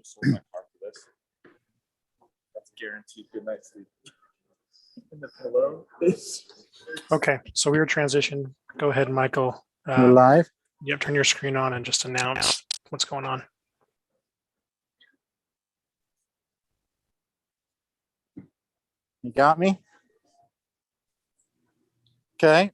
just sold my car for this. That's guaranteed good night's sleep. And the pillow. Okay, so we were transitioned. Go ahead, Michael. We're live. Yep, turn your screen on and just announce what's going on. You got me? Okay.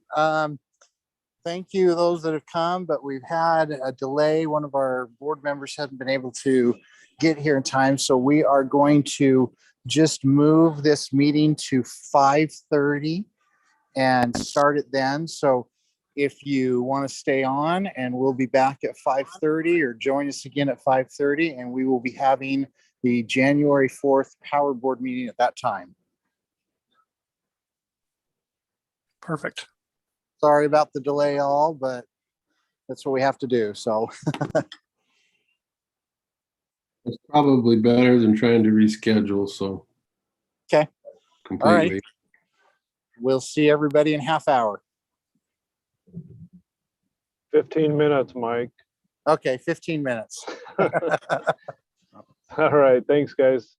Thank you, those that have come, but we've had a delay. One of our board members hasn't been able to get here in time, so we are going to just move this meeting to 5:30 and start it then. So if you want to stay on, and we'll be back at 5:30, or join us again at 5:30, and we will be having the January 4th Power Board meeting at that time. Perfect. Sorry about the delay all, but that's what we have to do. So It's probably better than trying to reschedule, so. Okay. Completely. All right. We'll see everybody in half hour. 15 minutes, Mike. Okay, 15 minutes. All right, thanks, guys.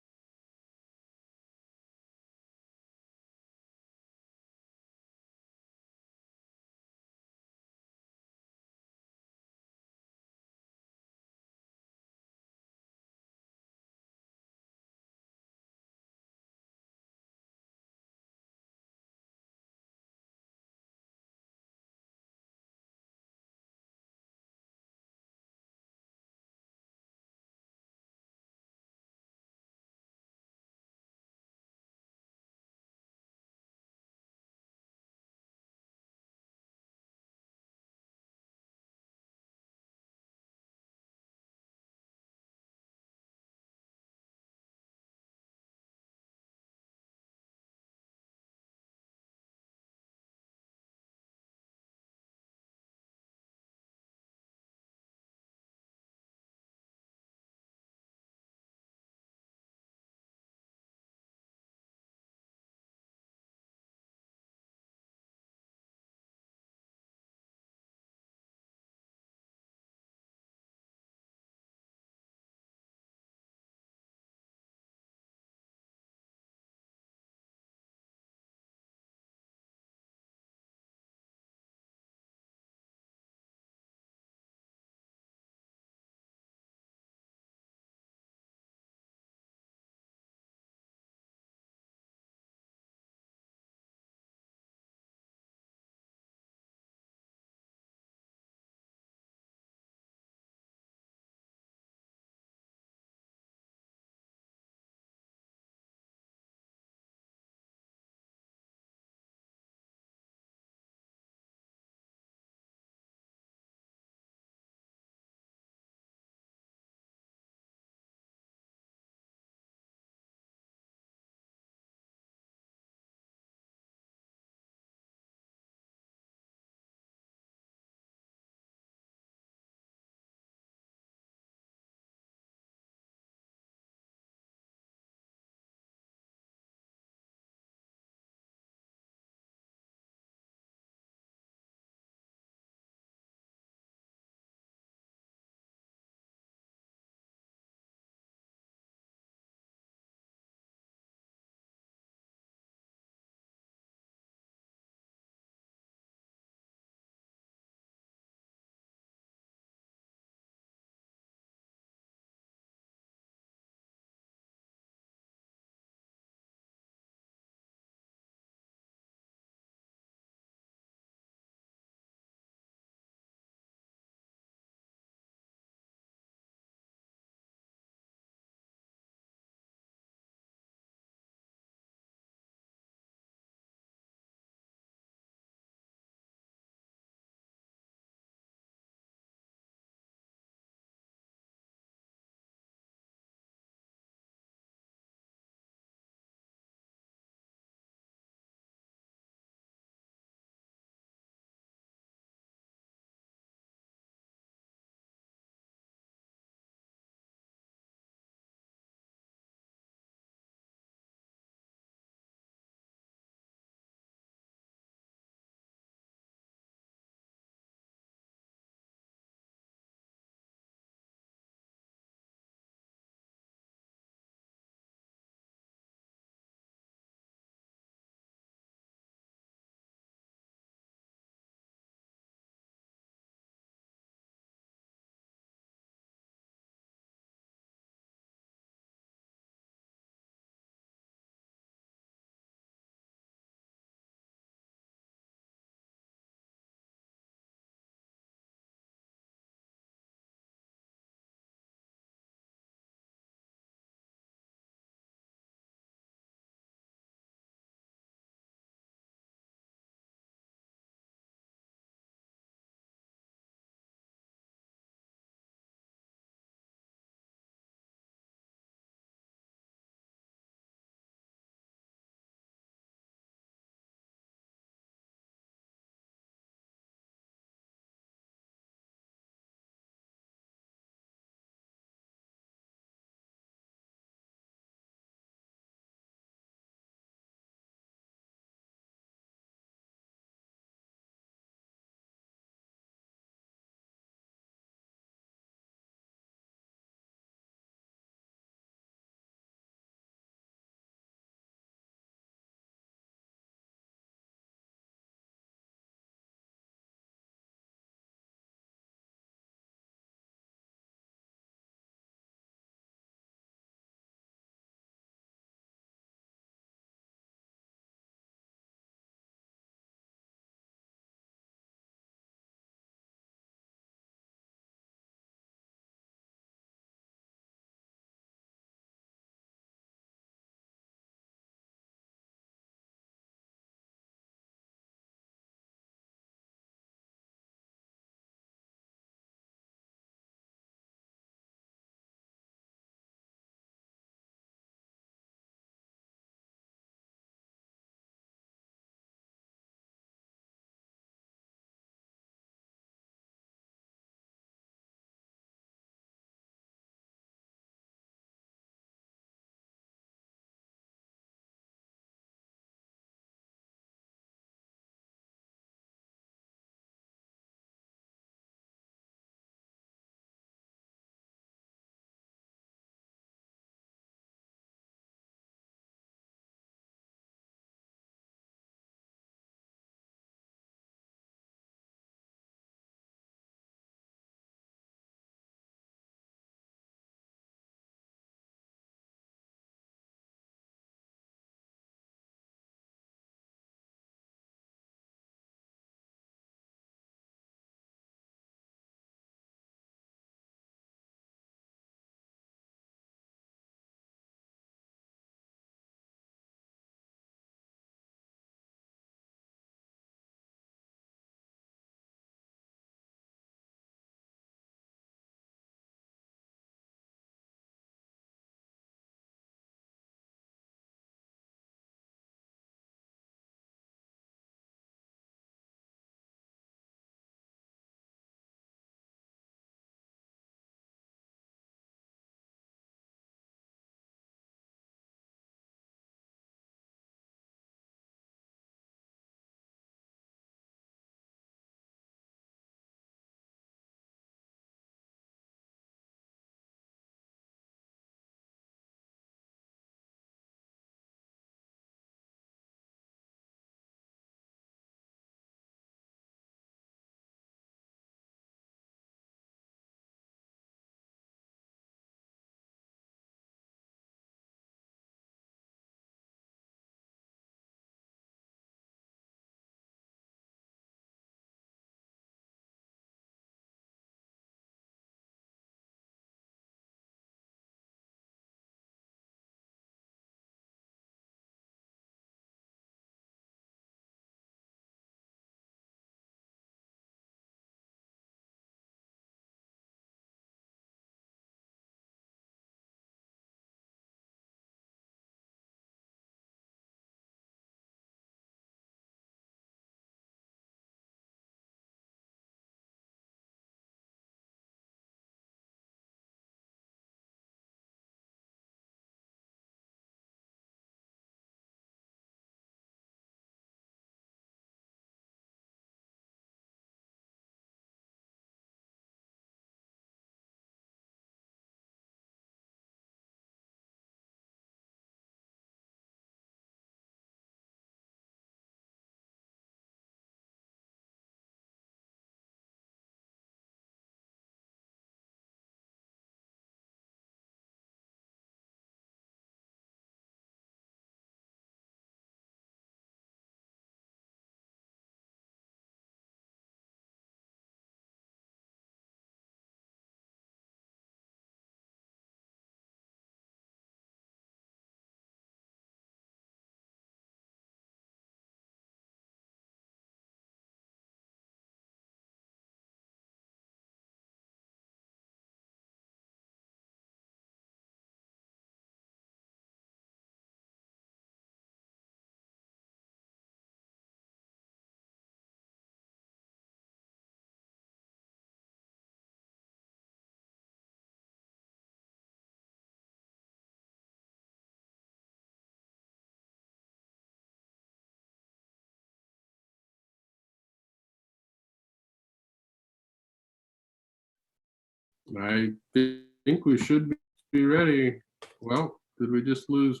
I think we should be ready. Well, did we just lose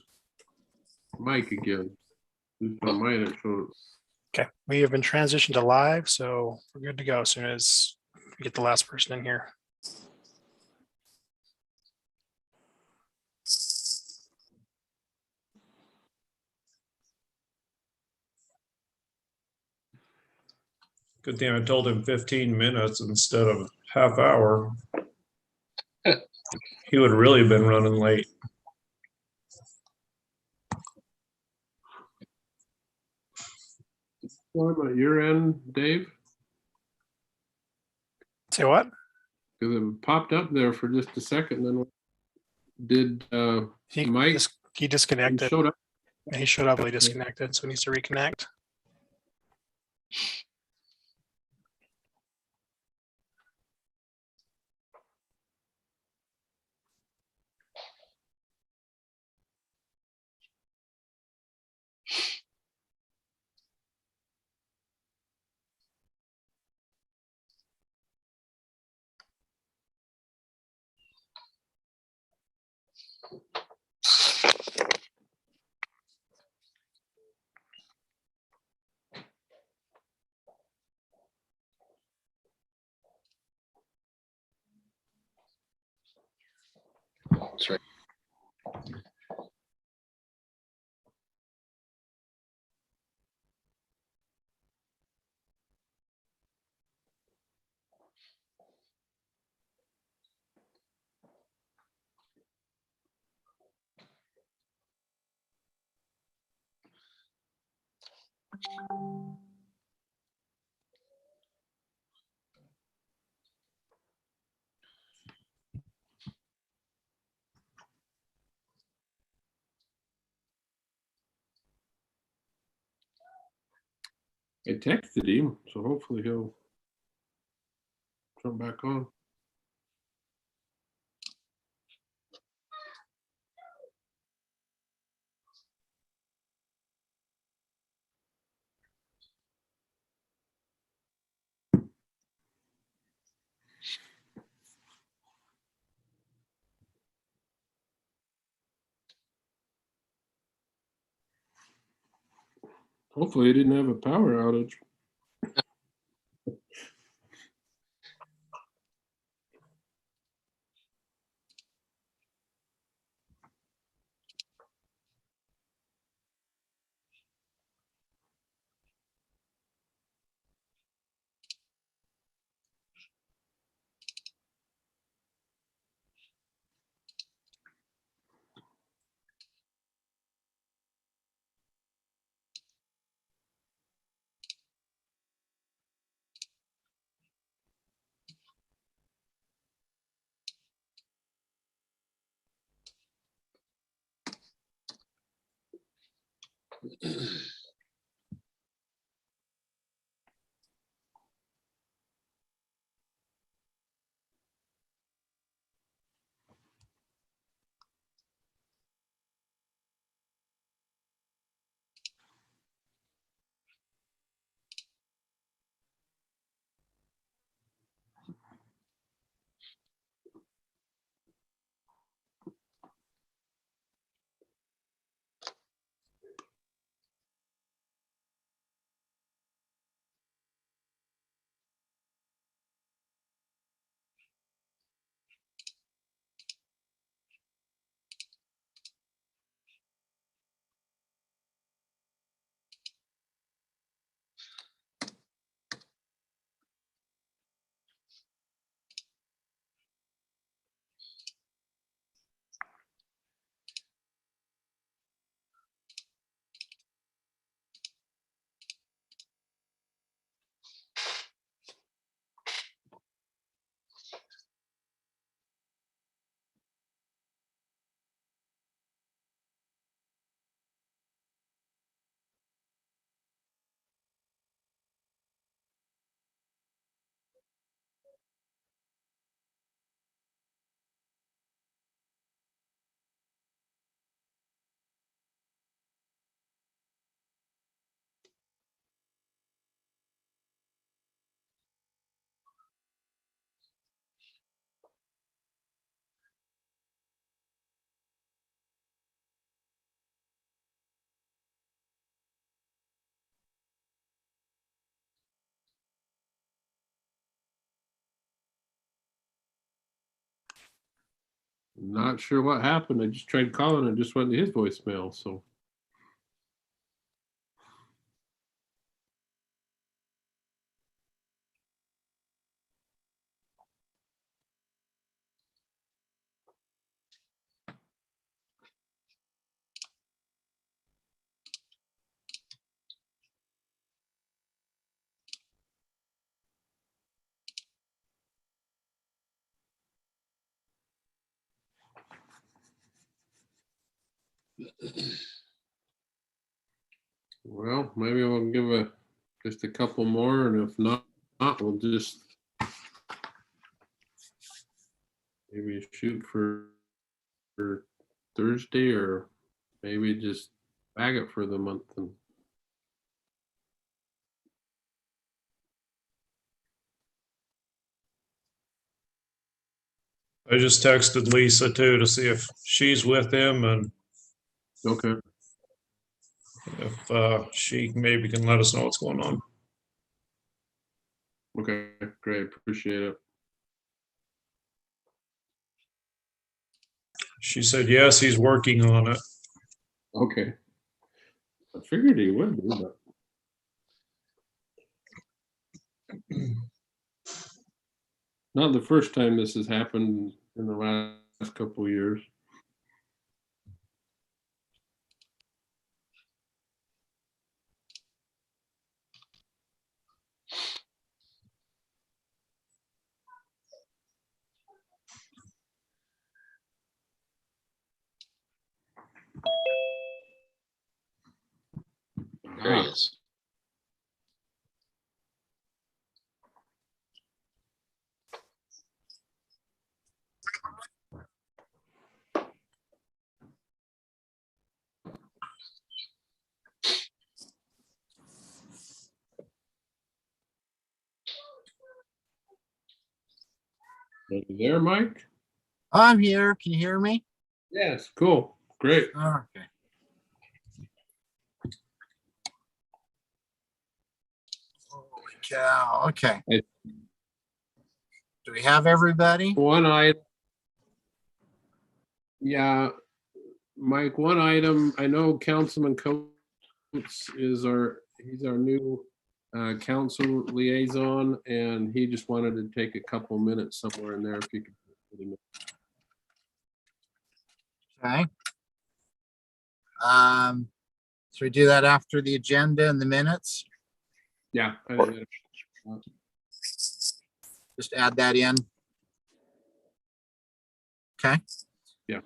Mike again? Who's on mine? It showed. Okay, we have been transitioned to live, so we're good to go as soon as we get the last person in here. Good thing I told him 15 minutes instead of half hour. He would really have been running late. What about your end, Dave? Say what? Because it popped up there for just a second. Then did He, Mike he disconnected. showed up? He showed up, but he disconnected, so he needs to reconnect. That's right. I texted him, so hopefully he'll turn back on. Hopefully he didn't have a power outage. Not sure what happened. I just tried calling and it just went to his voicemail, so. Well, maybe we'll give just a couple more, and if not, we'll just maybe shoot for Thursday, or maybe just bag it for the month. And I just texted Lisa too to see if she's with him and okay, if she maybe can let us know what's going on. okay, great, appreciate it. She said, yes, he's working on it. Okay, I figured he would be, but not the first time this has happened in the last couple of years. There he is. Are you there, Mike? I'm here. Can you hear me? Yes, cool, great. Okay. Holy cow. Okay. Hey. Do we have everybody? One item. Yeah, Mike, one item, I know Councilman Coates he's our new council liaison, and he just wanted to take a couple minutes somewhere in there if you could. Okay. So we do that after the agenda and the minutes? Yeah. Just add that in. Okay. Yeah.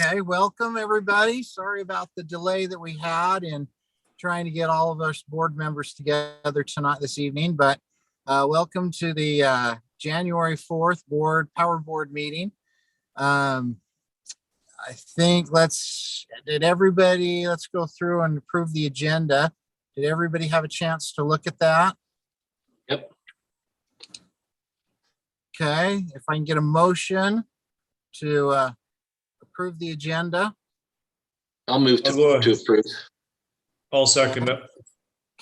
Okay, welcome everybody. Sorry about the delay that we had in trying to get all of us board members together tonight, this evening, but welcome to the January 4th Power Board meeting. I think let's go through and approve the agenda. Did everybody have a chance to look at that? Yep. Okay, if I can get a motion to approve the agenda. I'll move I'll go to ahead. approve. I'll second it.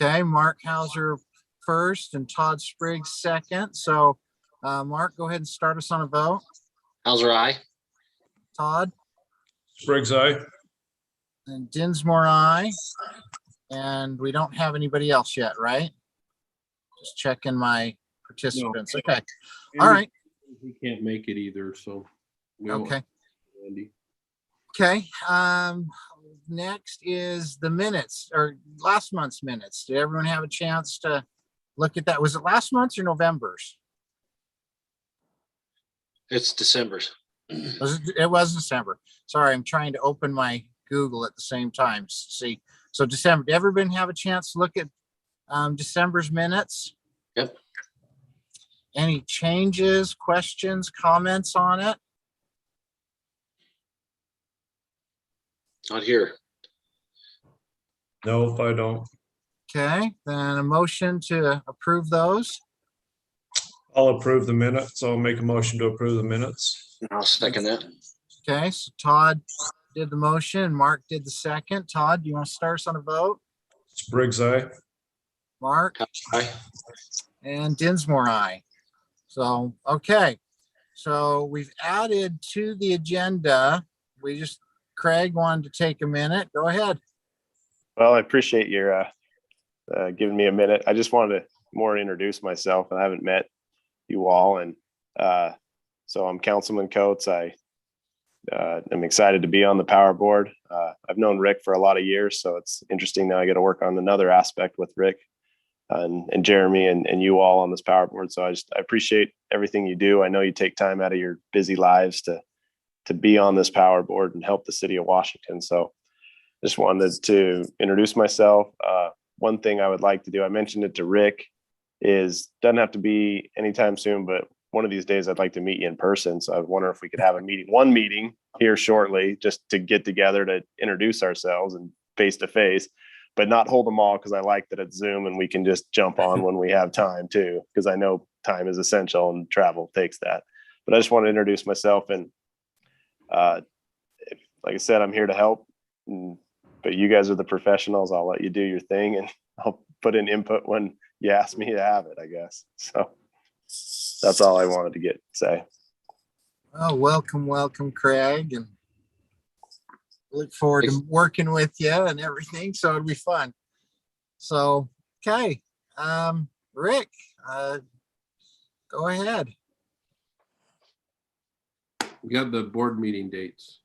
Okay, Mark Hauser first and Todd Spriggs second. So Mark, go ahead and start us on a vote. Hauser, aye. Todd? Spriggs, aye. And Dinsmore, aye. And we don't have anybody else yet, right? Just checking my participants. No. Okay, all right. He can't make it either, so. we'll- Okay. Andy. Okay, next is the minutes, or last month's minutes. Did everyone have a chance to look at that? Was it last month's or November's? It's December's. It was December. Sorry, I'm trying to open my Google at the same time. See, so December, did everyone have a chance to look at December's minutes? Yep. Any changes, questions, comments on it? Not here. No, if I don't. Okay, then a motion to approve those. I'll approve the minutes. I'll make a motion to approve the minutes. I'll second that. Okay, so Todd did the motion and Mark did the second. Todd, do you want to start us on a vote? Spriggs, aye. Mark Hauser, aye. and Dinsmore, aye. So, okay. So we've added to the agenda. Craig wanted to take a minute. Go ahead. Well, I appreciate your giving me a minute. I just wanted to more introduce myself, and I haven't met you all. And so I'm Councilman Coates. I am excited to be on the power board. I've known Rick for a lot of years, so it's interesting that I get to work on another aspect with Rick and Jeremy and you all on this power board. So I appreciate everything you do. I know you take time out of your busy lives to be on this power board and help the city of Washington. So just wanted to introduce myself. One thing I would like to do, I mentioned it to Rick, doesn't have to be anytime soon, but one of these days I'd like to meet you in person. So I wonder if we could have one meeting here shortly, just to get together to introduce ourselves and face to face, but not hold them all, because I like that it's Zoom and we can just jump on when we have time too, because I know time is essential and travel takes that. But I just want to introduce myself, and like I said, I'm here to help, but you guys are the professionals. I'll let you do your thing, and I'll put in input when you ask me to have it, I guess. So that's all I wanted to say. Oh, welcome, Craig, and look forward to working with you and everything. So it'll be fun. So, okay. Rick, go ahead. We got the board meeting dates.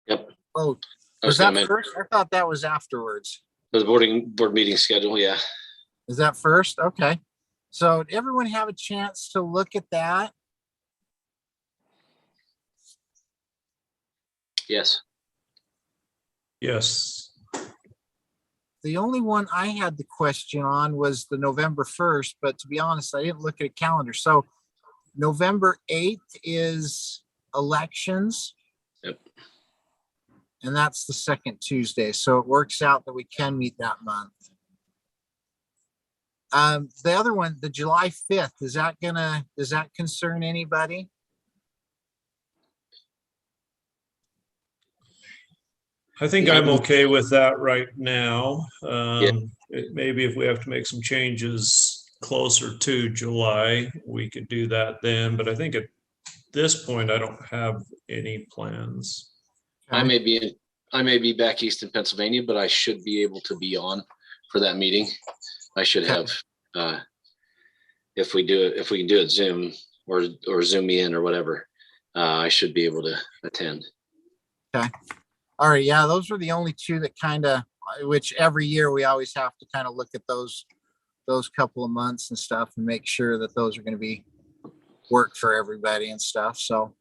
Yep. Oh, I was gonna that mention first? I thought that was afterwards. the board meeting schedule. Yeah. Is that first? Okay. So did everyone have a chance to look at that? Yes. Yes. The only one I had the question on was the November 1st, but to be honest, I didn't look at a calendar. So November 8th is elections. Yep. And that's the second Tuesday. So it works out that we can meet that month. The other one, the July 5th, does that concern anybody? I think I'm okay with that right now. Maybe if we have to make some changes closer to July, we could do that then. But I think at this point, I don't have any plans. I may be back east in Pennsylvania, but I should be able to be on for that meeting. I should have, if we can do it Zoom or Zoom me in or whatever, I should be able to attend. Okay. All right. Yeah, those were the only two that which every year we always have to kind of look at those couple of months and stuff and make sure that those are going to be work for everybody and stuff. So,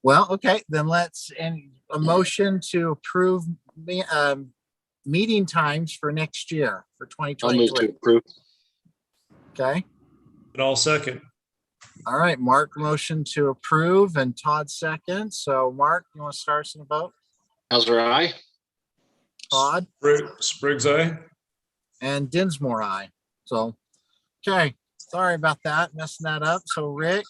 well, okay, then a motion to approve meeting times for next year for I'll move 2023. to approve. Okay. And I'll second. All right. Mark motion to approve and Todd second. So Mark, you want to start us in a vote? Hauser, aye. Todd Spriggs, aye. and Dinsmore, aye. So, okay. Sorry about that, messing that up. So Rick.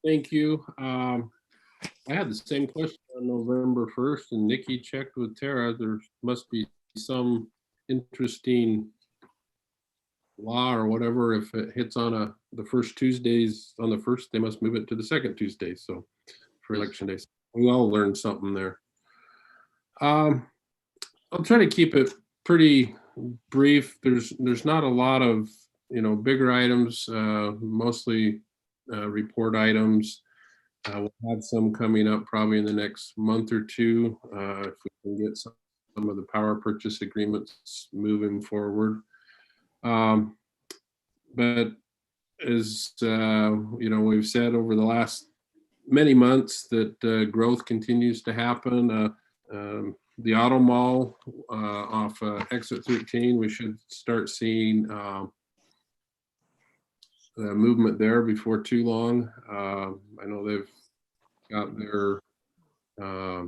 Thank you. I had the same question on November 1st, and Nikki checked with Tara. There must be some interesting law or whatever. If it hits on the first Tuesdays on the first, they must move it to the second Tuesday. So for election days, we all learned something there. I'll try to keep it pretty brief. There's not a lot of bigger items, mostly report items. We'll have some coming up probably in the next month or two if we can get some of the power purchase agreements moving forward. But as we've said over the last many months, that growth continues to happen. The auto mall off exit 13, we should start seeing movement there before too long. I know they've got their I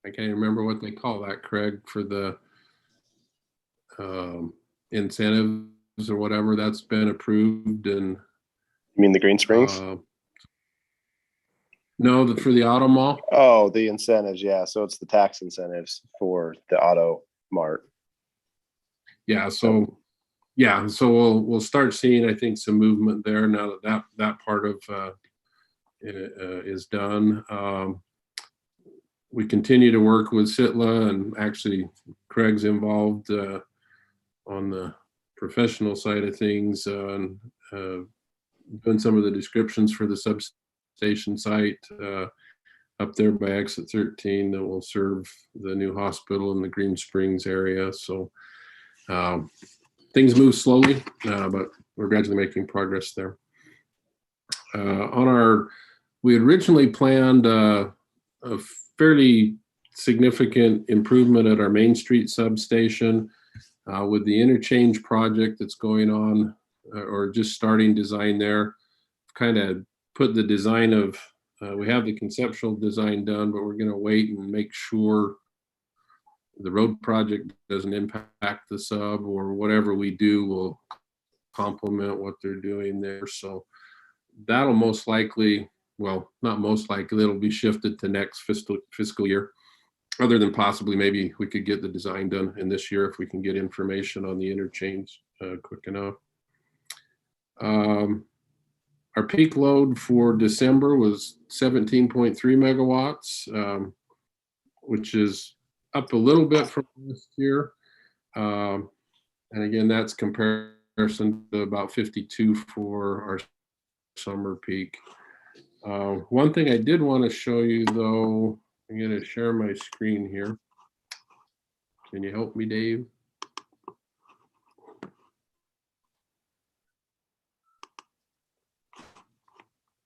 can't remember what they call that, Craig, for the incentives or whatever. That's been approved. And You mean the Green Springs? No, for the auto mall. Oh, the incentives. Yeah. So it's the tax incentives for the auto mart. Yeah. So yeah, so we'll start seeing, I think, some movement there now that part of is done. We continue to work with Sitla, and actually Craig's involved on the professional side of things, doing some of the descriptions for the substation site up there by exit 13 that will serve the new hospital in the Green Springs area. So things move slowly, but we're gradually making progress there. We originally planned a fairly significant improvement at our Main Street substation with the interchange project that's going on, or just starting design there. Kind of put the design of, we have the conceptual design done, but we're going to wait and make sure the road project doesn't impact the sub, or whatever we do will complement what they're doing there. So that'll most likely, well, not most likely, it'll be shifted to next fiscal year, other than possibly maybe we could get the design done in this year if we can get information on the interchange quick enough. Our peak load for December was 17.3 megawatts, which is up a little bit from this year. And again, that's comparison to about 52 for our summer peak. One thing I did want to show you, though, I'm going to share my screen here. Can you help me, Dave?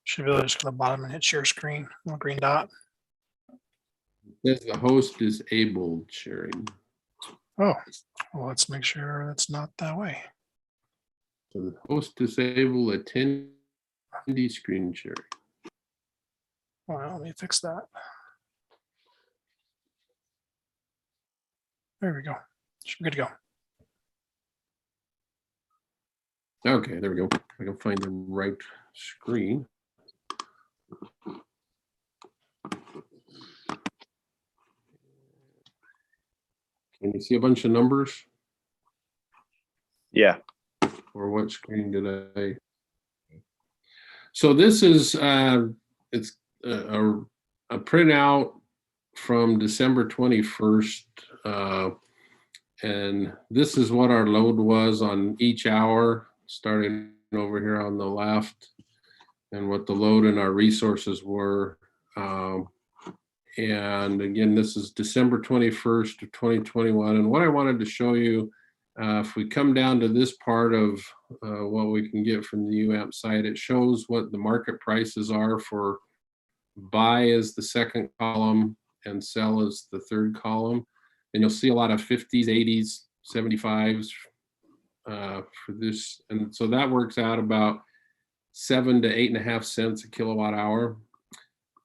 Should be able to just go to the bottom and hit share screen, little green dot. It says the host is able sharing. Oh, well, let's make sure that's not that way. So the host disable attendee screen sharing. Well, let me fix that. There we go. Should be good to go. Okay, there we go. I can find the right screen. Can you see a bunch of numbers? Yeah. Or what screen did I? So this is it's a printout from December 21st, and this is what our load was on each hour, starting over here on the left, and what the load and our resources were. And again, this is December 21st of 2021. And what I wanted to show you, if we come down to this part of what we can get from the UAMP site, it shows what the market prices are for buy as the second column and sell as the third column. And you'll see a lot of 50s, 80s, 75s for this. And so that works out about 7 to 8.5 cents a kilowatt hour.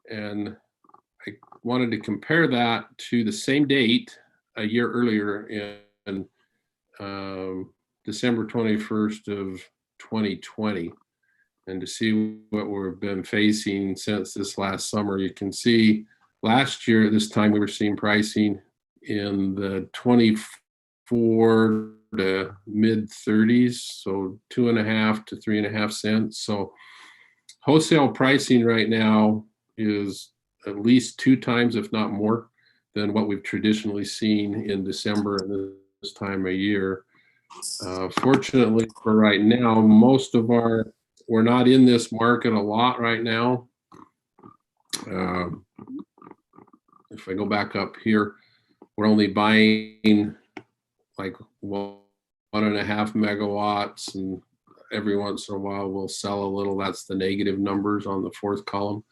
And I wanted to compare that to the same date a year earlier in December 21st of 2020, and to see what we've been facing since this last summer. You can see last year at this time we were seeing pricing in the 24 to mid 30s, so 2.5 to 3.5 cents. So wholesale pricing right now is at least 2 times, if not more, than what we've traditionally seen in December and this time of year. Fortunately for right now, we're not in this market a lot right now. If I go back up here, we're only buying like 1.5 megawatts, and every once in a while we'll sell a little. That's the negative numbers on the fourth column.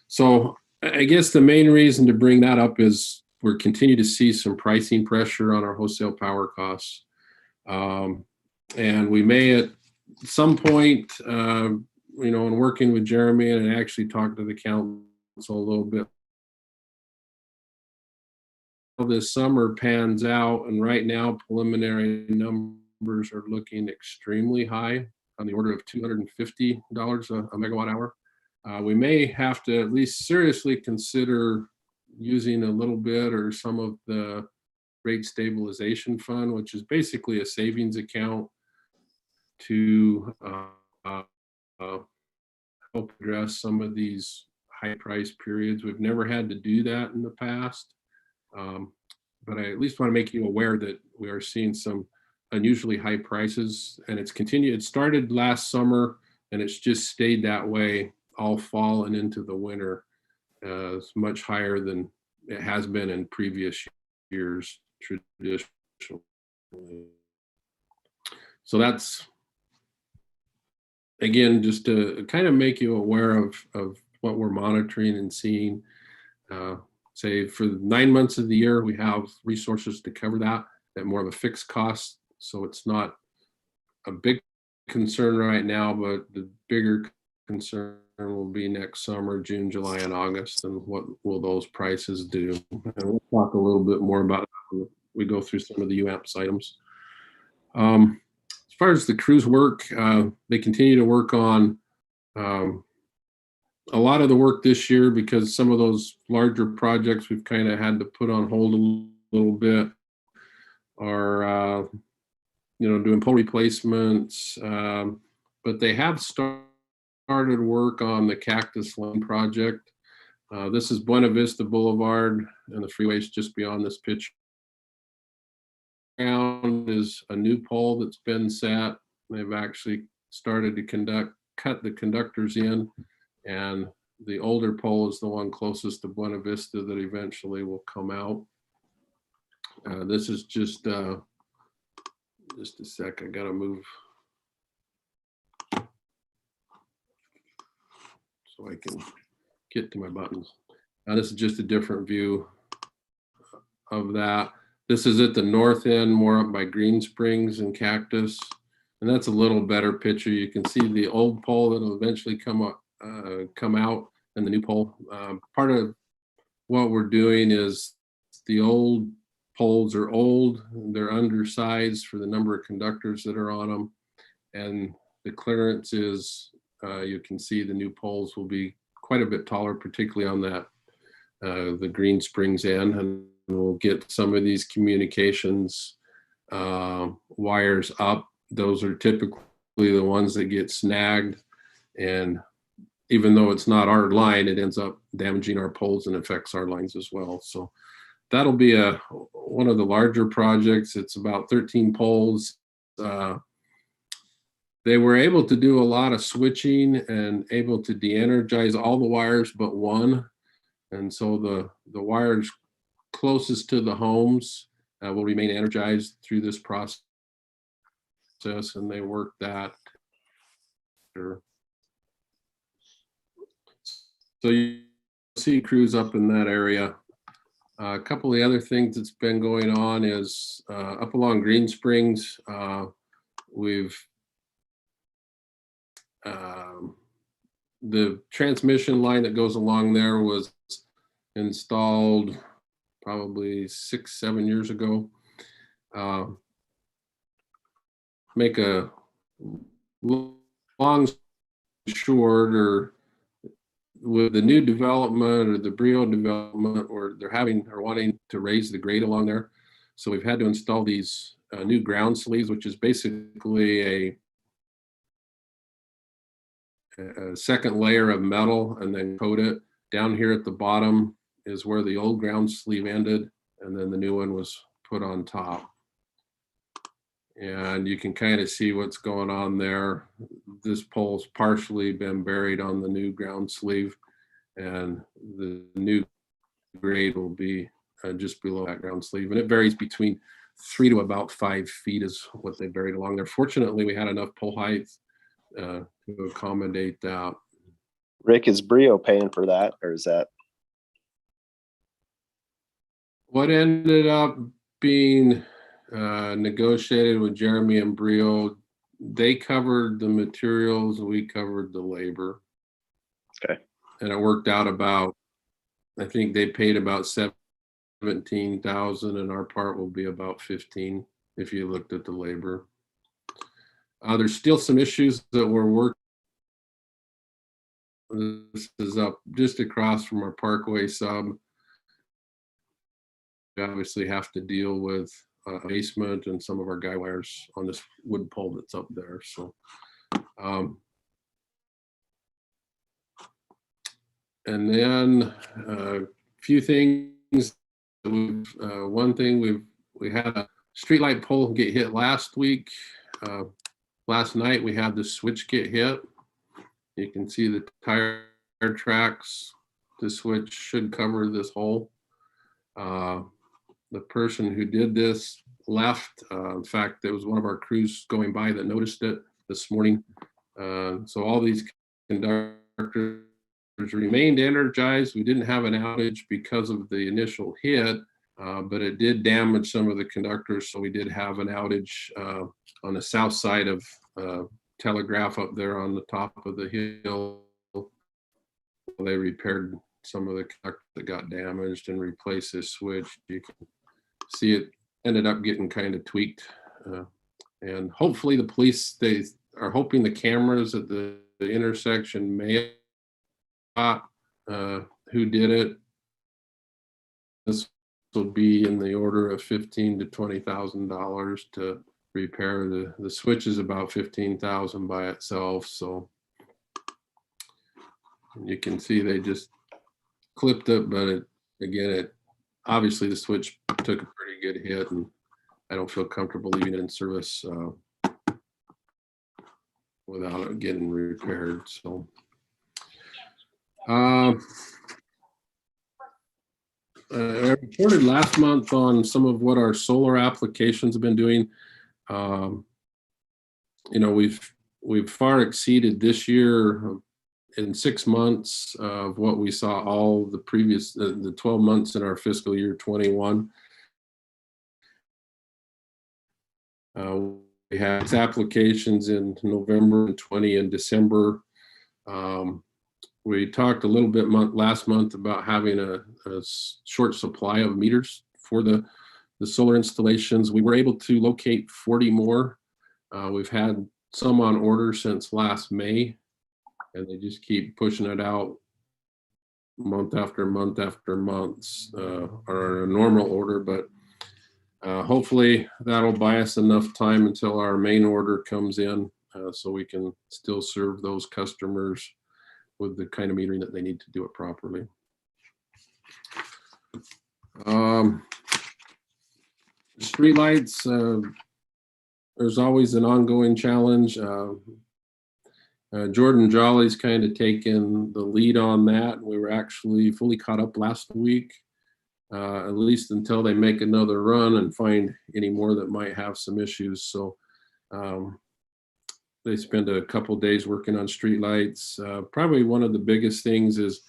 So I guess the main reason to bring that up is we're continue to see some pricing pressure on our wholesale power costs. And we may at some point, in working with Jeremy, and I actually talked to the council a little bit, how this summer pans out, and right now preliminary numbers are looking extremely high, on the order of $250 a megawatt hour. We may have to at least seriously consider using a little bit or some of the rate stabilization fund, which is basically a savings account to help address some of these high price periods. We've never had to do that in the past. But I at least want to make you aware that we are seeing some unusually high prices, and it's continued. It started last summer and it's just stayed that way all fall and into the winter. It's much higher than it has been in previous years traditionally. So that's, again, just to kind of make you aware of what we're monitoring and seeing. Say for 9 months of the year, we have resources to cover that at more of a fixed cost. So it's not a big concern right now, but the bigger concern will be next summer, June, July, and August, and what will those prices do? And we'll talk a little bit more about that when we go through some of the UAMPS items. As far as the crews work, they continue to work on a lot of the work this year because some of those larger projects we've kind of had to put on hold a little bit are, doing pole replacements, but they have started work on the Cactus Lane project. This is Buena Vista Boulevard, and the freeway is just beyond this picture. Ground is a new pole that's been set. They've actually started to cut the conductors in, and the older pole is the one closest to Buena Vista that eventually will come out. This is just a sec. I gotta move so I can get to my buttons. This is just a different view of that. This is at the north end, more up by Green Springs and Cactus. And that's a little better picture. You can see the old pole that will eventually come out and the new pole. Part of what we're doing is the old poles are old. They're undersized for the number of conductors that are on them. And the clearance is, you can see the new poles will be quite a bit taller, particularly on that, the Green Springs end. And we'll get some of these communications wires up. Those are typically the ones that get snagged. And even though it's not our line, it ends up damaging our poles and affects our lines as well. So that'll be one of the larger projects. It's about 13 poles. They were able to do a lot of switching and able to de-energize all the wires but one. And so the wires closest to the homes will remain energized through this process, and they work that. So you see crews up in that area. A couple of the other things that's been going on is up along Green Springs, we've the transmission line that goes along there was installed probably 6-7 years ago. Make a long short, or with the new development or the Brio development, or they're wanting to raise the grade along there. So we've had to install these new ground sleeves, which is basically a second layer of metal and then coat it. Down here at the bottom is where the old ground sleeve ended, and then the new one was put on top. And you can kind of see what's going on there. This pole's partially been buried on the new ground sleeve, and the new grade will be just below that ground sleeve. And it varies between 3 to about 5 feet is what they buried along there. Fortunately, we had enough pole height to accommodate that. Rick, is Brio paying for that, or is that? What ended up being negotiated with Jeremy and Brio, they covered the materials, we covered the labor. Okay. And it worked out about, I think they paid about 17,000, and our part will be about 15 if you looked at the labor. There's still some issues that we're working. This is up just across from our Parkway sub. We obviously have to deal with basement and some of our guy wires on this wood pole that's up there. So, and then a few things. One thing we had a streetlight pole get hit last week. Last night we had the switch get hit. You can see the tire tracks. The switch should cover this hole. The person who did this left. In fact, there was one of our crews going by that noticed it this morning. So all these conductors remained energized. We didn't have an outage because of the initial hit, but it did damage some of the conductors. So we did have an outage on the south side of Telegraph up there on the top of the hill. They repaired some of the conductors that got damaged and replaced this switch. You can see it ended up getting kind of tweaked. And hopefully the police, they are hoping the cameras at the intersection may have who did it. This will be in the order of $15,000 to $20,000 to repair. The switch is about $15,000 by itself. So you can see they just clipped it, but it obviously the switch took a pretty good hit, and I don't feel comfortable leaving it in service without it getting repaired. So I reported last month on some of what our solar applications have been doing. We've far exceeded this year in 6 months of what we saw all the previous the 12 months in our fiscal year 21. We had applications in November and 20 in December. We talked a little bit last month about having a short supply of meters for the solar installations. We were able to locate 40 more. We've had some on order since last May, and they just keep pushing it out month after month after month, or a normal order, but hopefully that'll buy us enough time until our main order comes in, so we can still serve those customers with the kind of metering that they need to do it properly. Streetlights, there's always an ongoing challenge. Jordan Jolly's kind of taken the lead on that. We were actually fully caught up last week, at least until they make another run and find any more that might have some issues. So they spent a couple days working on streetlights. Probably one of the biggest things is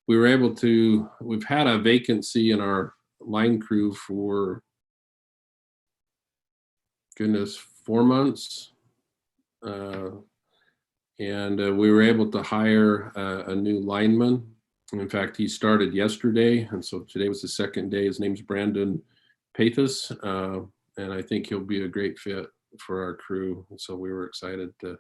we've had a vacancy in our line crew for, goodness, 4 months. And we were able to hire a new lineman. In fact, he started yesterday, and so today was the second day. His name's Brandon Pathis, and I think he'll be a great fit for our crew. And so we were excited to.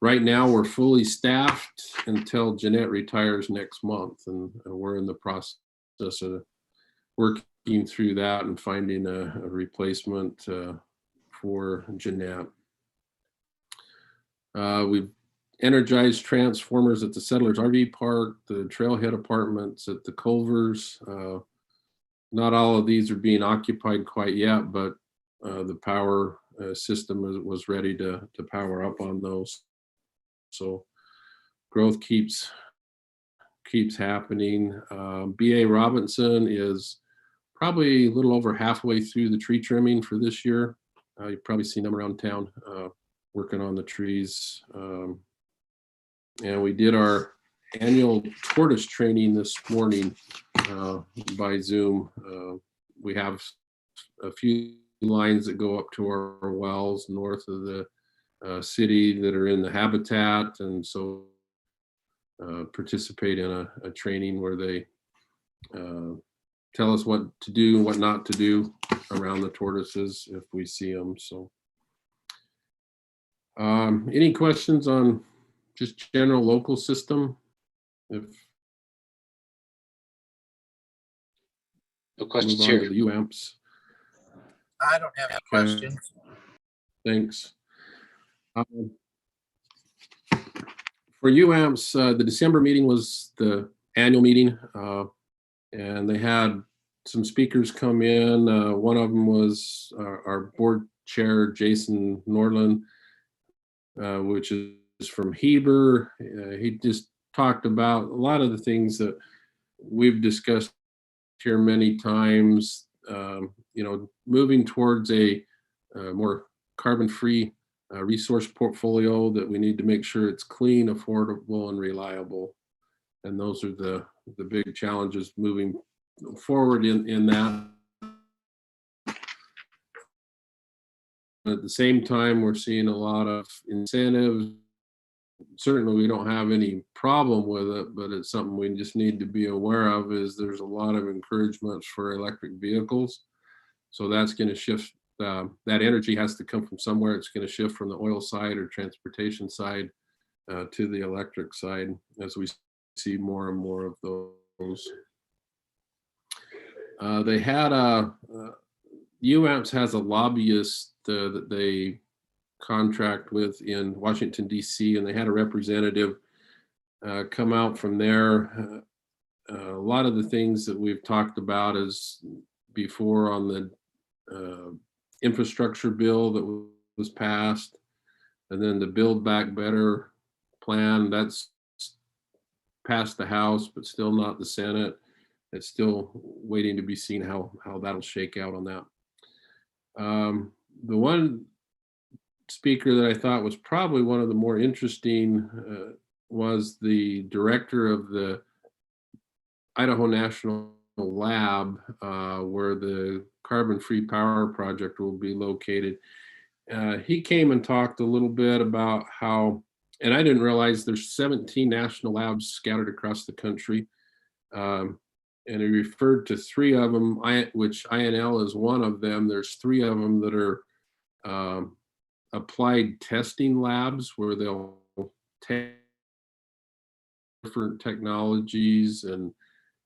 Right now, we're fully staffed until Jeanette retires next month, and we're in the process of working through that and finding a replacement for Jeanette. We've energized transformers at the Settlers RV Park, the Trailhead Apartments at the Culvers. Not all of these are being occupied quite yet, but the power system was ready to power up on those. So growth keeps happening. B.A. Robinson is probably a little over halfway through the tree trimming for this year. You've probably seen them around town working on the trees. And we did our annual tortoise training this morning by Zoom. We have a few lines that go up to our wells north of the city that are in the habitat, and so participate in a training where they tell us what to do and what not to do around the tortoises if we see them. So any questions on just general local system? If no questions here. the UAMPS. I don't have any Okay. questions. Thanks. For UAMPS, the December meeting was the annual meeting, and they had some speakers come in. One of them was our board chair, Jason Norland, which is from Heber. He just talked about a lot of the things that we've discussed here many times, moving towards a more carbon-free resource portfolio, that we need to make sure it's clean, affordable, and reliable. And those are the big challenges moving forward in that. At the same time, we're seeing a lot of incentives. Certainly, we don't have any problem with it, but it's something we just need to be aware of, is there's a lot of encouragements for electric vehicles. So that's going to shift. That energy has to come from somewhere. It's going to shift from the oil side or transportation side to the electric side as we see more and more of those. They had UAMPS has a lobbyist that they contract with in Washington, D.C., and they had a representative come out from there. A lot of the things that we've talked about is before on the infrastructure bill that was passed, and then the Build Back Better plan that's passed the House, but still not the Senate. It's still waiting to be seen how that'll shake out on that. The one speaker that I thought was probably one of the more interesting was the director of the Idaho National Lab, where the carbon-free power project will be located. He came and talked a little bit about how, and I didn't realize there's 17 national labs scattered across the country. And he referred to 3 of them, which INL is one of them. There's 3 of them that are applied testing labs, where they'll take different technologies and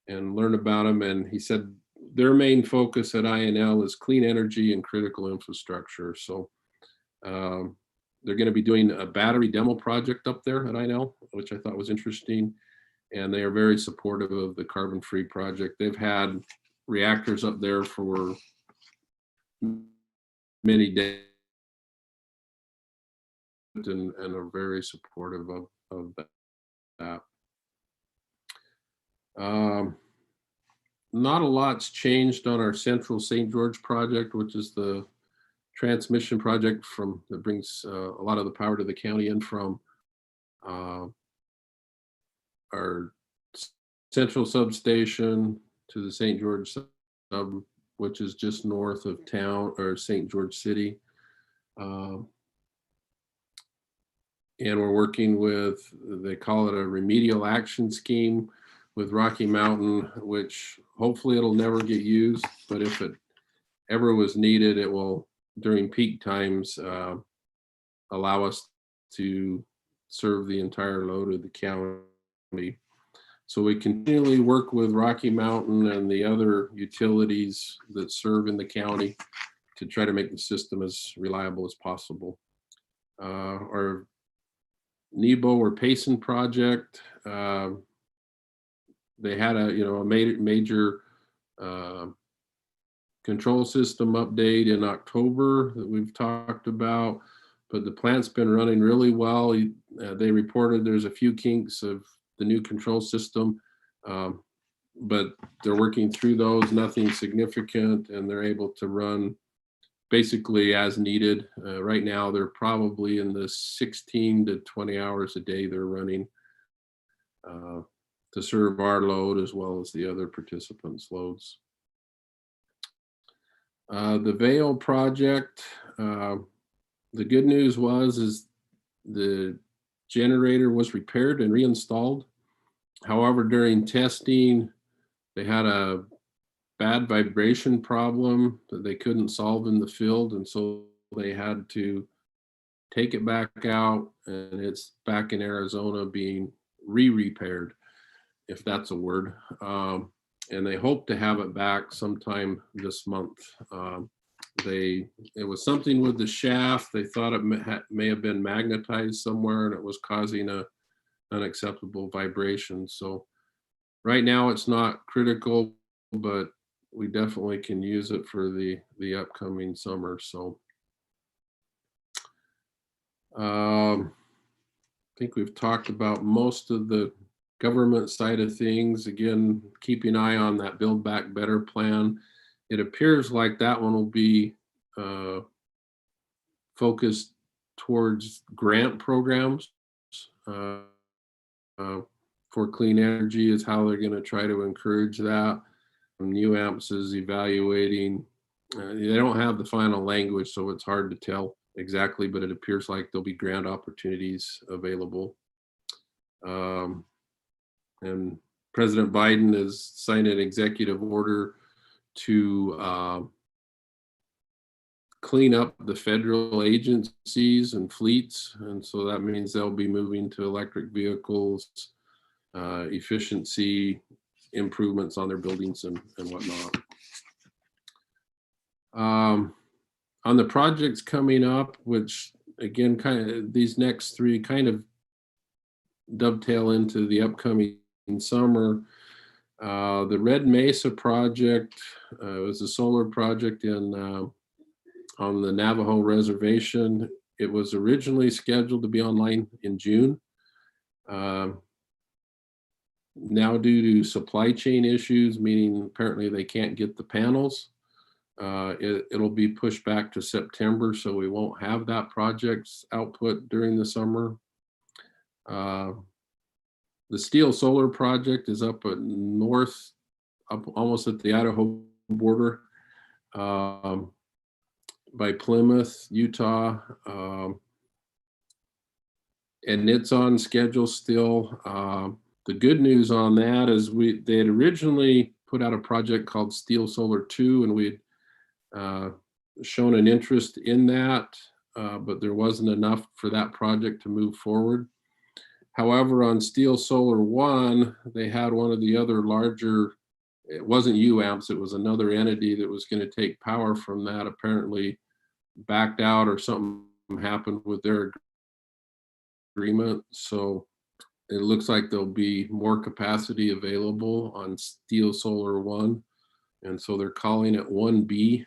learn about them. And he said their main focus at INL is clean energy and critical infrastructure. So they're going to be doing a battery demo project up there at INL, which I thought was interesting. And they are very supportive of the carbon-free project. They've had reactors up there for many days and are very supportive of that. Not a lot's changed on our Central St. George project, which is the transmission project that brings a lot of the power to the county in from our central substation to the St. George sub, which is just north of town, or St. George City. And we're working with, they call it a remedial action scheme with Rocky Mountain, which hopefully it'll never get used, but if it ever was needed, it will, during peak times, allow us to serve the entire load of the county. So we continually work with Rocky Mountain and the other utilities that serve in the county to try to make the system as reliable as possible. Our Nebo or Payson project, they had a major control system update in October that we've talked about, but the plant's been running really well. They reported there's a few kinks of the new control system, but they're working through those, nothing significant, and they're able to run basically as needed. Right now, they're probably in the 16 to 20 hours a day they're running to serve our load as well as the other participants' loads. The Vail project, the good news is the generator was repaired and reinstalled. However, during testing, they had a bad vibration problem that they couldn't solve in the field, and so they had to take it back out, and it's back in Arizona being repaired, if that's a word. And they hope to have it back sometime this month. It was something with the shaft. They thought it may have been magnetized somewhere, and it was causing a unacceptable vibration. So right now it's not critical, but we definitely can use it for the upcoming summer. So I think we've talked about most of the government side of things. Again, keeping an eye on that Build Back Better plan. It appears like that one will be focused towards grant programs for clean energy is how they're going to try to encourage that. UAMPS is evaluating. They don't have the final language, so it's hard to tell exactly, but it appears like there'll be grant opportunities available. And President Biden has signed an executive order to clean up the federal agencies and fleets. And so that means they'll be moving to electric vehicles, efficiency improvements on their buildings and whatnot. On the projects coming up, which again, kind of these next three kind of dovetail into the upcoming summer. The Red Mesa project was a solar project on the Navajo reservation. It was originally scheduled to be online in June. Now due to supply chain issues, meaning apparently they can't get the panels, it'll be pushed back to September, so we won't have that project's output during the summer. The Steel Solar project is up at north, up almost at the Idaho border, by Plymouth, Utah, and it's on schedule still. The good news on that is they had originally put out a project called Steel Solar 2, and we had shown an interest in that, but there wasn't enough for that project to move forward. However, on Steel Solar 1, they had one of the other larger, it wasn't UAMPS, it was another entity that was going to take power from that, apparently backed out or something happened with their agreement. So it looks like there'll be more capacity available on Steel Solar 1. And so they're calling it 1B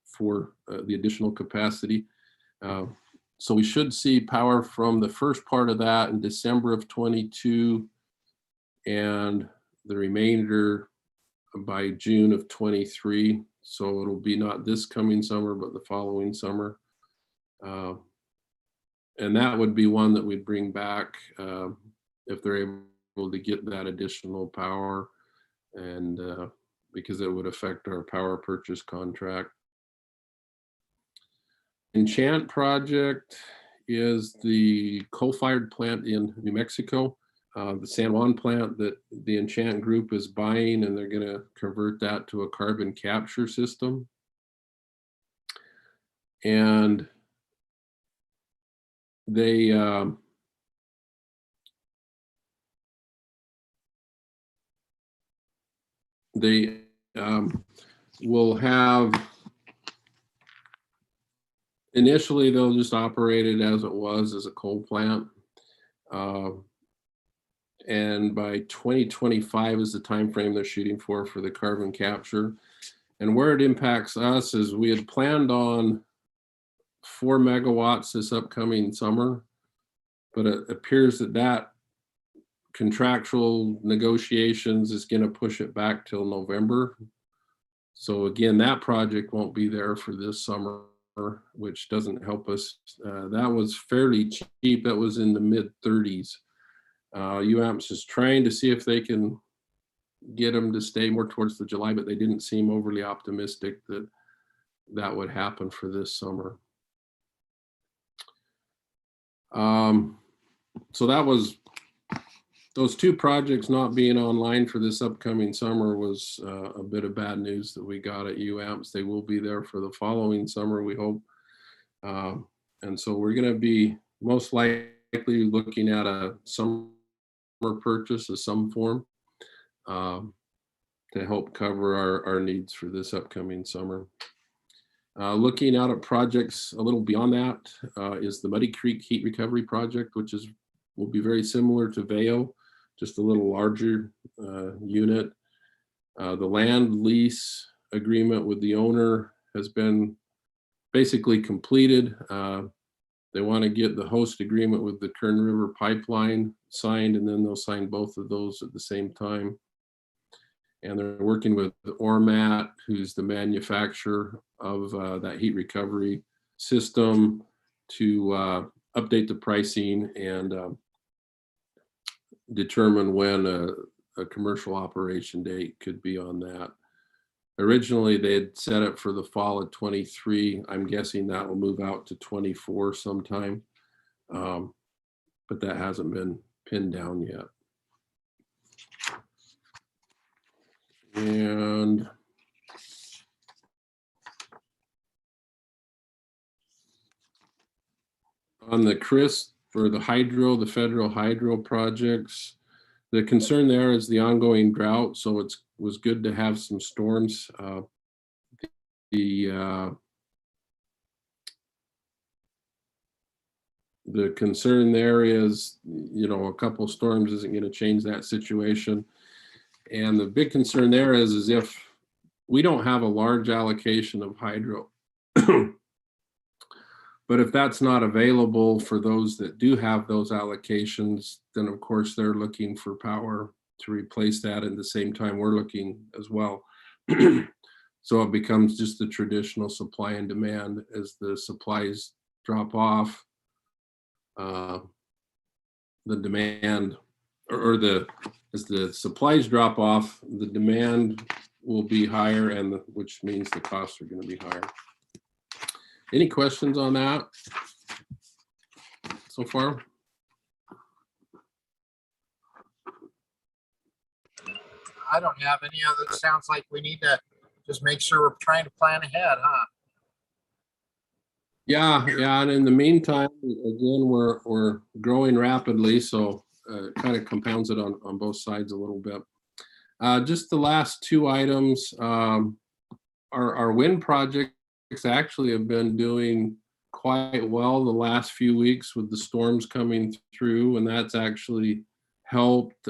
for the additional capacity. So we should see power from the first part of that in December of 22 and the remainder by June of 23. So it'll be not this coming summer, but the following summer. And that would be one that we'd bring back if they're able to get that additional power, and because it would affect our power purchase contract. Enchant Project is the coal-fired plant in New Mexico, the San Juan plant that the Enchant group is buying, and they're going to convert that to a carbon capture system. And they will have, initially they'll just operate it as it was, as a coal plant. And by 2025 is the time frame they're shooting for the carbon capture. And where it impacts us is we had planned on 4 megawatts this upcoming summer, but it appears that contractual negotiations is going to push it back till November. So again, that project won't be there for this summer, which doesn't help us. That was fairly cheap. That was in the mid 30s. UAMPS is trying to see if they can get them to stay more towards the July, but they didn't seem overly optimistic that that would happen for this summer. So that was, those two projects not being online for this upcoming summer was a bit of bad news that we got at UAMPS. They will be there for the following summer, we hope. And so we're going to be most likely looking at a summer purchase of some form to help cover our needs for this upcoming summer. Looking out at projects a little beyond that is the Muddy Creek Heat Recovery Project, which will be very similar to Vail, just a little larger unit. The land lease agreement with the owner has been basically completed. They want to get the host agreement with the Kern River Pipeline signed, and then they'll sign both of those at the same time. And they're working with Ormat, who's the manufacturer of that heat recovery system, to update the pricing and determine when a commercial operation date could be on that. Originally, they had set it for the fall of 23. I'm guessing that will move out to 24 sometime, but that hasn't been pinned down yet. And on the CRIS for the federal hydro projects, the concern there is the ongoing drought. So it was good to have some storms. The concern there is, a couple of storms isn't going to change that situation. And the big concern there is if we don't have a large allocation of hydro, but if that's not available for those that do have those allocations, then of course they're looking for power to replace that. At the same time, we're looking as well. So it becomes just the traditional supply and demand. As the supplies drop off, the demand, as the supplies drop off, the demand will be higher, and which means the costs are going to be higher. Any questions on that so far? I don't have any other. It sounds like we need to just make sure we're trying to plan ahead, huh? Yeah, and in the meantime, again, we're growing rapidly, so it kind of compounds it on both sides a little bit. Just the last two items, our wind projects actually have been doing quite well the last few weeks with the storms coming through, and that's actually helped.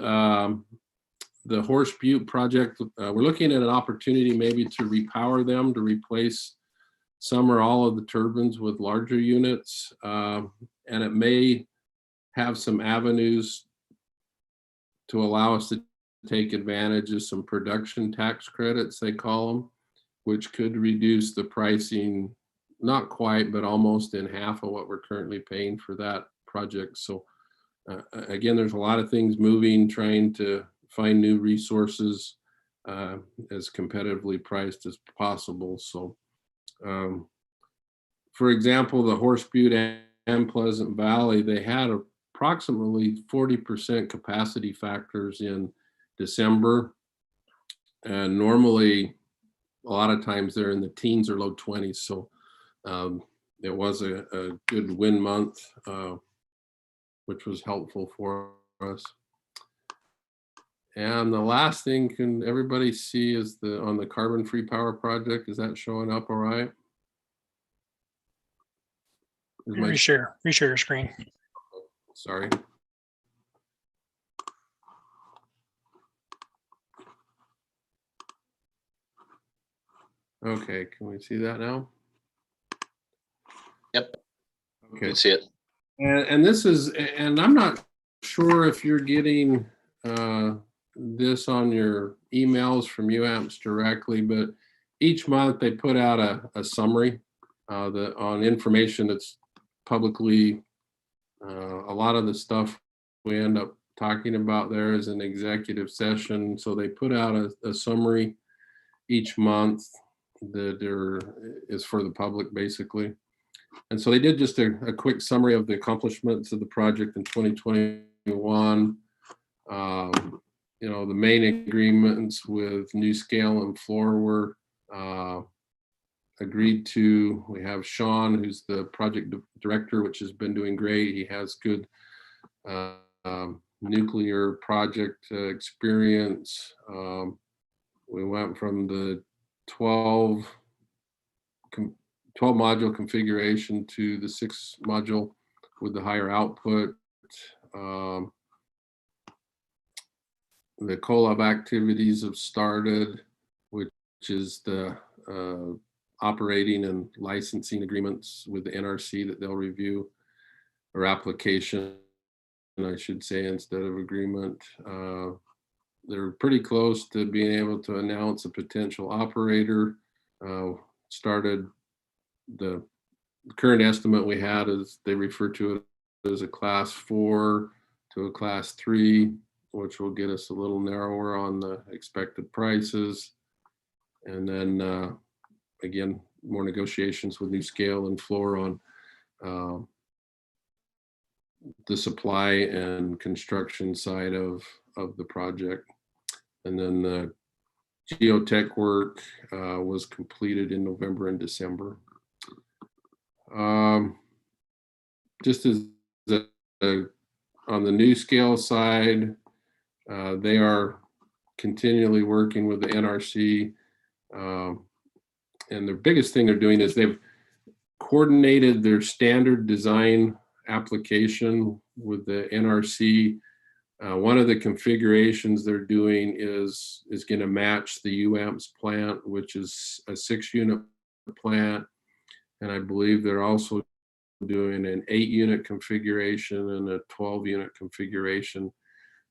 The Horse Butte project, we're looking at an opportunity maybe to repower them, to replace some or all of the turbines with larger units, and it may have some avenues to allow us to take advantage of some production tax credits, they call them, which could reduce the pricing, not quite, but almost in half of what we're currently paying for that project. So again, there's a lot of things moving, trying to find new resources as competitively priced as possible. So for example, the Horse Butte and Pleasant Valley, they had approximately 40% capacity factors in December. And normally, a lot of times they're in the teens or low 20s. So it was a good wind month, which was helpful for us. And the last thing, can everybody see, is on the carbon-free power project? Is that showing up all right? Reshare your screen. Sorry. Okay, can we see that now? Yep. Okay. You can see it. And this is, and I'm not sure if you're getting this on your emails from UAMPS directly, but each month they put out a summary on information that's publicly, a lot of the stuff we end up talking about there is an executive session. So they put out a summary each month that is for the public, basically. And so they did just a quick summary of the accomplishments of the project in 2021. The main agreements with NuScale and Fluor were agreed to. We have Sean, who's the project director, which has been doing great. He has good nuclear project experience. We went from the 12 12 module configuration to the 6 module with the higher output. The collab activities have started, which is the operating and licensing agreements with the NRC that they'll review, or application, I should say, instead of agreement. They're pretty close to being able to announce a potential operator. Started the current estimate we had is they refer to it as a class 4 to a class 3, which will get us a little narrower on the expected prices. And then again, more negotiations with New Scale and Floor on the supply and construction side of the project. And then the geotech work was completed in November and December. Just as on the New Scale side, they are continually working with the NRC. And the biggest thing they're doing is they've coordinated their standard design application with the NRC. One of the configurations they're doing is going to match the UAMPS plant, which is a 6-unit plant. And I believe they're also doing an 8-unit configuration and a 12-unit configuration.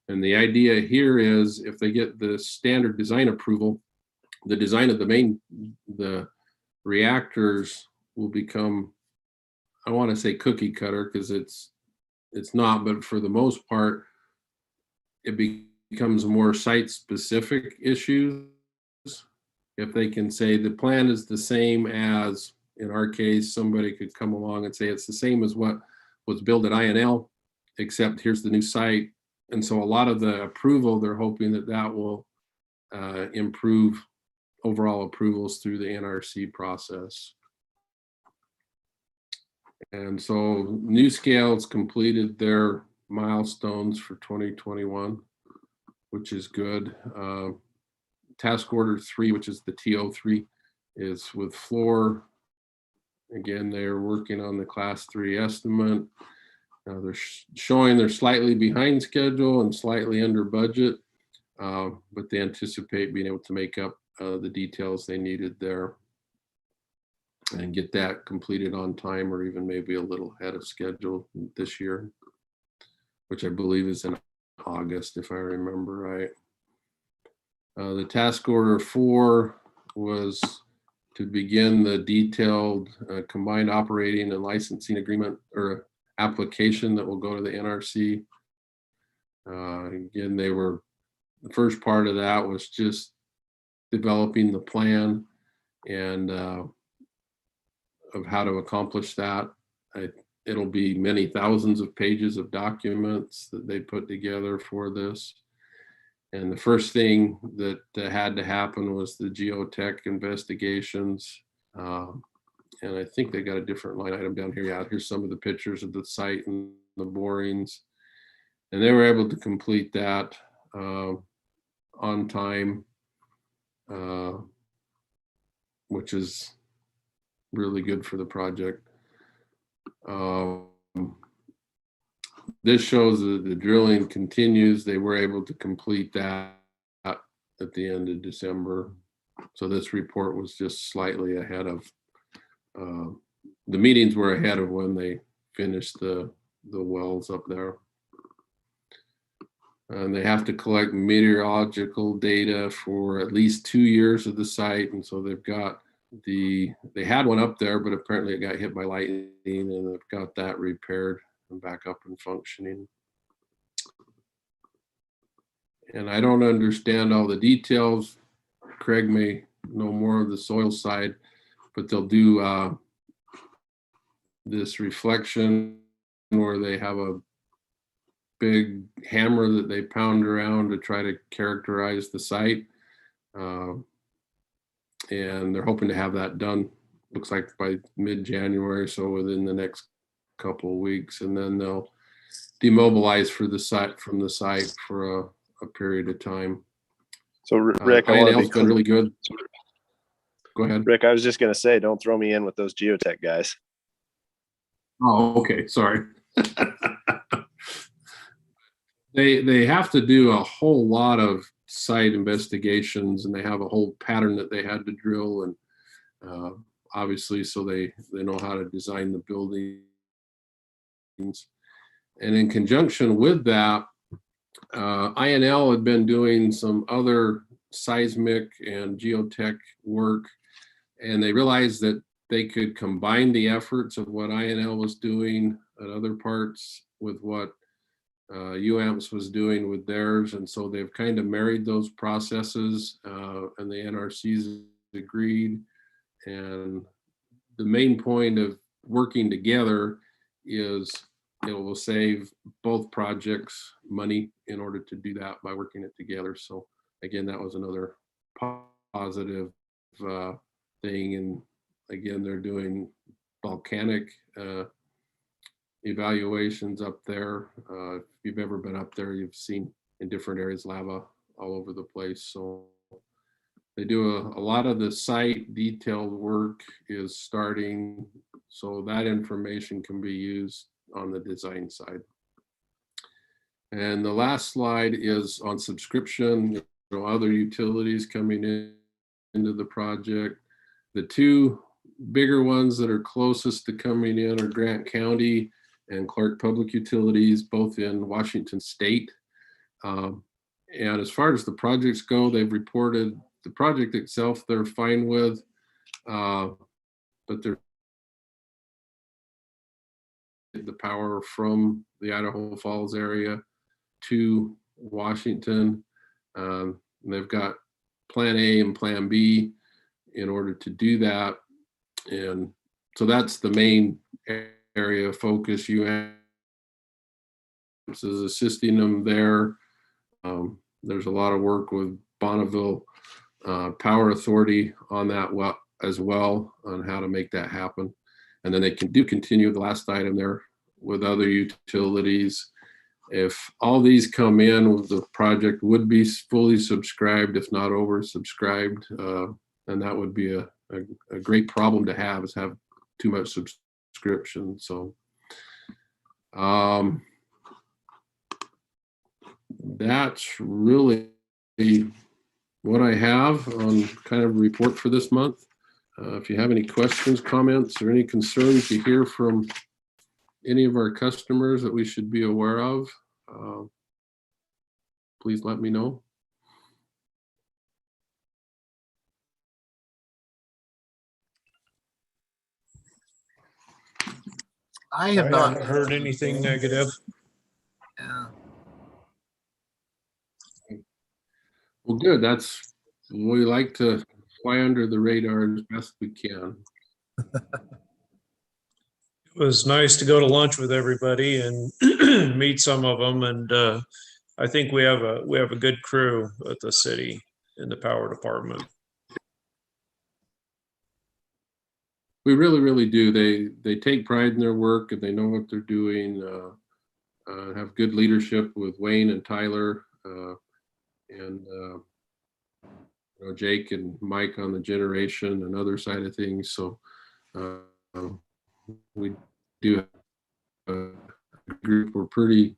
And the idea here is if they get the standard design approval, the design of the reactors will become, I want to say cookie cutter, because it's not, but for the most part, it becomes more site specific issues. If they can say the plan is the same as, in our case, somebody could come along and say it's the same as what was built at INL, except here's the new site. And so a lot of the approval, they're hoping that will improve overall approvals through the NRC process. And so New Scale's completed their milestones for 2021, which is good. Task order 3, which is the TO3, is with Floor. Again, they're working on the class 3 estimate. They're showing they're slightly behind schedule and slightly under budget, but they anticipate being able to make up the details they needed there and get that completed on time, or even maybe a little ahead of schedule this year, which I believe is in August, if I remember right. The task order 4 was to begin the detailed combined operating and licensing agreement or application that will go to the NRC. Again, the first part of that was just developing the plan and of how to accomplish that. It'll be many thousands of pages of documents that they put together for this. And the first thing that had to happen was the geotech investigations. And I think they got a different line item down here. Yeah, here's some of the pictures of the site and the borings. And they were able to complete that on time, which is really good for the project. This shows that the drilling continues. They were able to complete that at the end of December. So this report was just slightly ahead of, the meetings were ahead of when they finished the wells up there. And they have to collect meteorological data for at least 2 years of the site. And so they've got they had one up there, but apparently it got hit by lightning, and they've got that repaired and back up and functioning. And I don't understand all the details. Craig may know more of the soil side, but they'll do this reflection where they have a big hammer that they pound around to try to characterize the site. And they're hoping to have that done, looks like by mid-January, so within the next couple of weeks. And then they'll demobilize from the site for a period of time. So Rick, INL's been really good. Go ahead. Rick, I was just gonna say, don't throw me in with those geotech guys. Oh, okay, sorry. They have to do a whole lot of site investigations, and they have a whole pattern that they had to drill, and obviously, so they know how to design the buildings. And in conjunction with that, INL had been doing some other seismic and geotech work, and they realized that they could combine the efforts of what INL was doing at other parts with what UAMPS was doing with theirs. And so they've kind of married those processes, and the NRCs agreed. And the main point of working together is it will save both projects money in order to do that by working it together. So again, that was another positive thing. And again, they're doing volcanic evaluations up there. If you've ever been up there, you've seen in different areas lava all over the place. So they do a lot of the site detailed work is starting, so that information can be used on the design side. And the last slide is on subscription, other utilities coming into the project. The two bigger ones that are closest to coming in are Grant County and Clark Public Utilities, both in Washington State. And as far as the projects go, they've reported the project itself they're fine with, but they're the power from the Idaho Falls area to Washington. They've got plan A and plan B in order to do that. And so that's the main area of focus. UAMPS is assisting them there. There's a lot of work with Bonneville Power Authority on that as well, on how to make that happen. And then they can continue the last item there with other utilities. If all these come in, the project would be fully subscribed, if not oversubscribed. And that would be a great problem to have, is have too much subscription. So that's really what I have on kind of report for this month. If you have any questions, comments, or any concerns you hear from any of our customers that we should be aware of, please let me know. I I have not haven't heard anything negative. Yeah. Well, good. That's, we like to fly under the radar as best we can. It was nice to go to lunch with everybody and meet some of them. And I think we have a good crew at the city in the power department. We really, really do. They take pride in their work, and they know what they're doing. Have good leadership with Wayne and Tyler, and Jake and Mike on the generation and other side of things. So we do have a group. We're pretty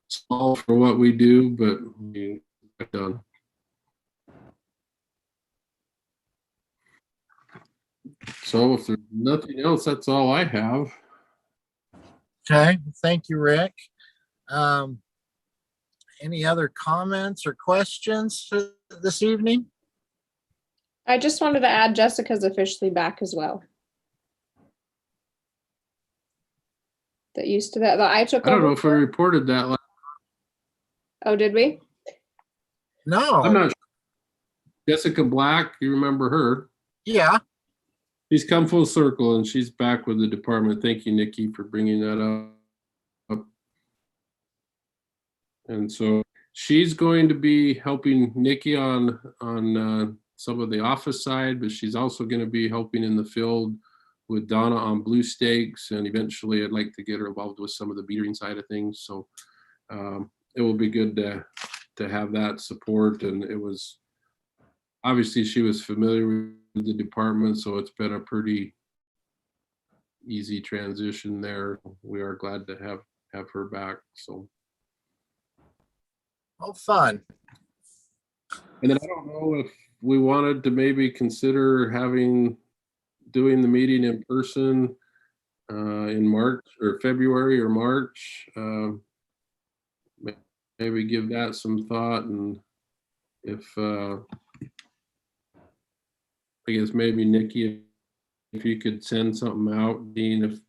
small for what we do, but we get done. So if there's nothing else, that's all I have. Okay, thank you, Rick. Any other comments or questions for this evening? I just wanted to add Jessica's officially back as well. That used to that I took I don't over. know if we reported that. Oh, did we? No. I'm not sure. Jessica Black, you remember her? Yeah. She's come full circle and she's back with the department. Thank you, Nikki, for bringing that up. And so she's going to be helping Nikki on some of the office side, but she's also going to be helping in the field with Donna on blue stakes. And eventually I'd like to get her involved with some of the metering side of things. So it will be good to have that support. And it was, obviously she was familiar the department, so it's been a pretty easy transition there. We are glad to have her back. So, Oh, fun. and then I don't know if we wanted to maybe consider doing the meeting in person in March or February or March. Maybe give that some thought, and if I guess maybe Nikki, if you could send something out, Dean,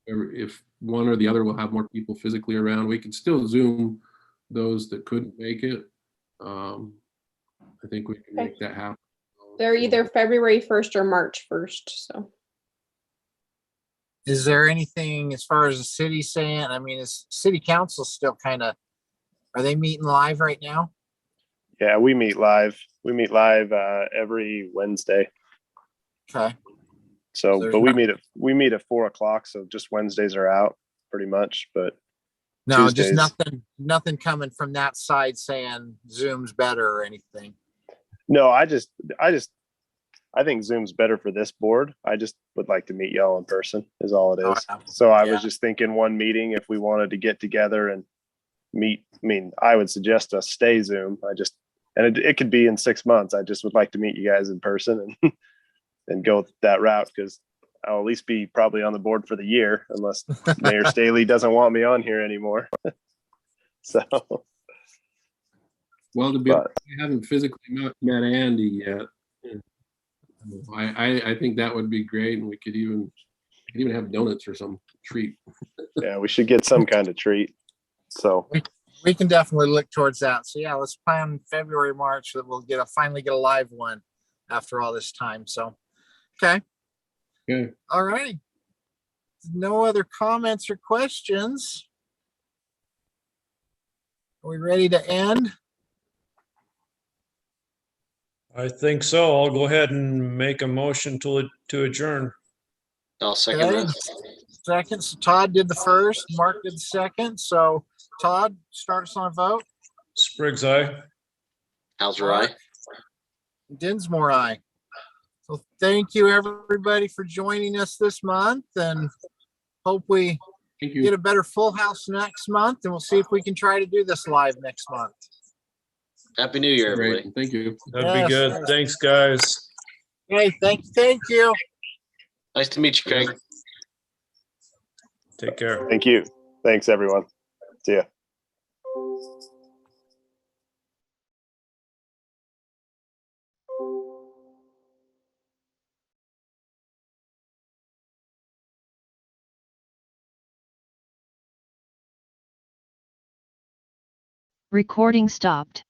if one or the other will have more people physically around, we could still Zoom those that couldn't make it. I think we can make that happen. They're either February 1st or March 1st, so. Is there anything as far as the city saying? I mean, is city council still kind of, are they meeting live right now? Yeah, we meet live. We meet live every Wednesday. Okay. So, There's but we not- meet at 4:00. So just Wednesdays are out pretty much. But No, Tuesdays. just nothing coming from that side saying Zoom's better or anything. No, I think Zoom's better for this board. I just would like to meet y'all in person is all it Oh, is. yeah. So I Yeah. was just thinking one meeting, if we wanted to get together and meet, I mean, I would suggest us stay Zoom. And it could be in 6 months. I just would like to meet you guys in person and, and go that route, because I'll at least be probably on the board for the year unless Mayor Staley doesn't want me on here anymore. So, Well, but we haven't physically met Andy yet. I think that would be great, and we could even have donuts or some treat. yeah, we should get some kind of treat. So, We can definitely look towards that. So yeah, let's plan February, March that we'll finally get a live one after all this time. So, okay. Okay. All right. No other comments or questions. Are we ready to end? I think so. I'll go ahead and make a motion to adjourn. I'll second Okay. that. Second, so Todd did the first, Mark did the second. So Todd, start us on a vote. Spriggs, aye. Hauser, aye. Dinsmore, aye. So thank you everybody for joining us this month, and hope we Thank you. get a better full house next month, and we'll see if we can try to do this live next month. Happy New Year, everybody. Great. Thank you. That'd be Yes, good. yes. Thanks, guys. Hey, thank you. Nice to meet you, Craig. Take care. thank you. Thanks, everyone. See ya. Recording stopped.